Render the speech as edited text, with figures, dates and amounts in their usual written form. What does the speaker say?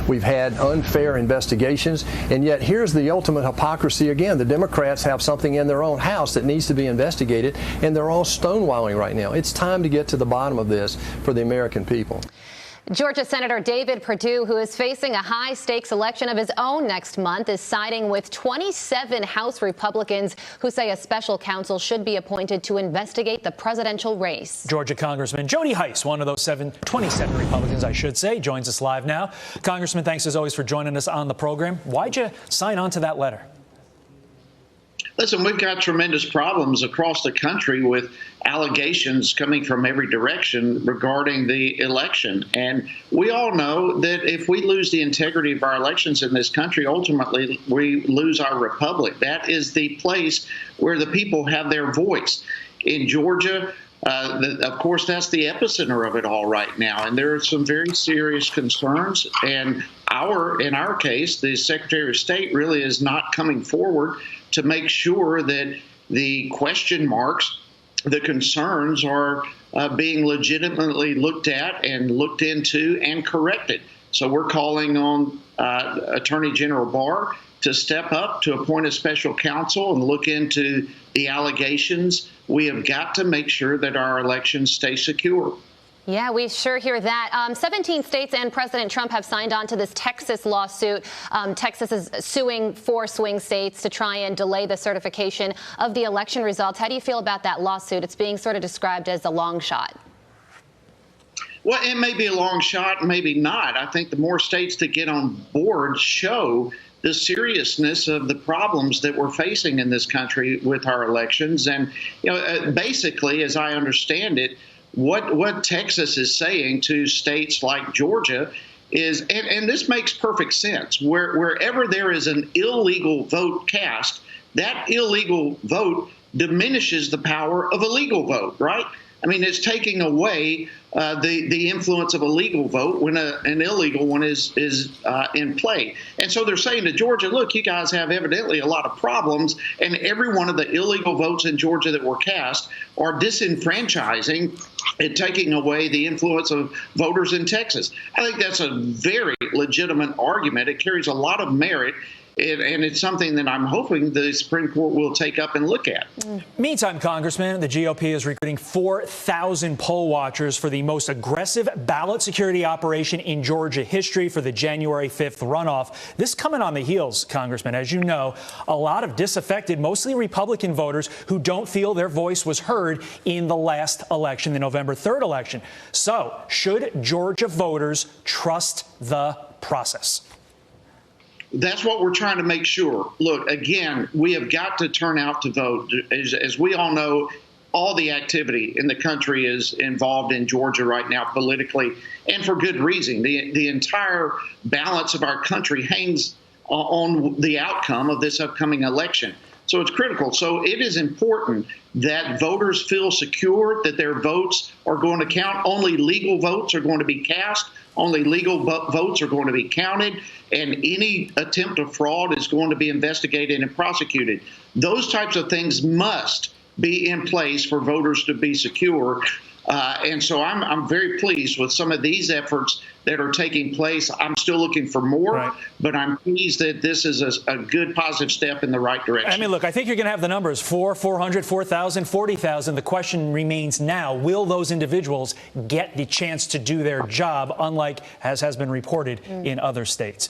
We've had unfair investigations, and yet here's the ultimate hypocrisy again. The Democrats have something in their own house that needs to be investigated, and they're all stonewalling right now. It's time to get to the bottom of this for the American people. Georgia Senator David Perdue, who is facing a high-stakes election of his own next month, is siding with 27 House Republicans who say a special counsel should be appointed to investigate the presidential race. Georgia Congressman Jody Hice, one of those 27 Republicans, I should say, joins us live now. Congressman, thanks as always for joining us on the program. Why'd you sign on to that letter? Listen, we've got tremendous problems across the country with allegations coming from every direction regarding the election. And we all know that if we lose the integrity of our elections in this country, ultimately we lose our republic. That is the place where the people have their voice. In Georgia, of course, that's the epicenter of it all right now. And there are some very serious concerns. And in our case, the Secretary of State really is not coming forward to make sure that the question marks, the concerns are being legitimately looked at and looked into and corrected. So we're calling on Attorney General Barr to step up, to appoint a special counsel and look into the allegations. We have got to make sure that our elections stay secure. Yeah, we sure hear that. 17 states and President Trump have signed on to this Texas lawsuit. Texas is suing 4 swing states to try and delay the certification of the election results. How do you feel about that lawsuit? It's being sort of described as a long shot. Well, it may be a long shot, maybe not. I think the more states that get on board show the seriousness of the problems that we're facing in this country with our elections. And, basically, as I understand it, what Texas is saying to states like Georgia is, and this makes perfect sense, wherever there is an illegal vote cast, that illegal vote diminishes the power of a legal vote, right? I mean, it's taking away the influence of a legal vote when an illegal one is in play. And so they're saying to Georgia, look, you guys have evidently a lot of problems, and every one of the illegal votes in Georgia that were cast are disenfranchising and taking away the influence of voters in Texas. I think that's a very legitimate argument. It carries a lot of merit. And it's something that I'm hoping the Supreme Court will take up and look at. Meantime, Congressman, the GOP is recruiting 4,000 poll watchers for the most aggressive ballot security operation in Georgia history for the January 5th runoff. This coming on the heels, Congressman, as you know, a lot of disaffected, mostly Republican voters who don't feel their voice was heard in the last election, the November 3rd election. So should Georgia voters trust the process? That's what we're trying to make sure. Look, again, we have got to turn out to vote. As we all know, all the activity in the country is involved in Georgia right now politically, and for good reason. The entire balance of our country hangs on the outcome of this upcoming election. So it's critical. So it is important that voters feel secure that their votes are going to count. Only legal votes are going to be cast. Only legal votes are going to be counted. And any attempt of fraud is going to be investigated and prosecuted. Those types of things must be in place for voters to be secure. And so I'm very pleased with some of these efforts that are taking place. I'm still looking for more, right, but I'm pleased that this is a good positive step in the right direction. I mean, look, I think you're going to have the numbers 400, 4,000, 40,000. The question remains now, will those individuals get the chance to do their job, unlike as has been reported in other states?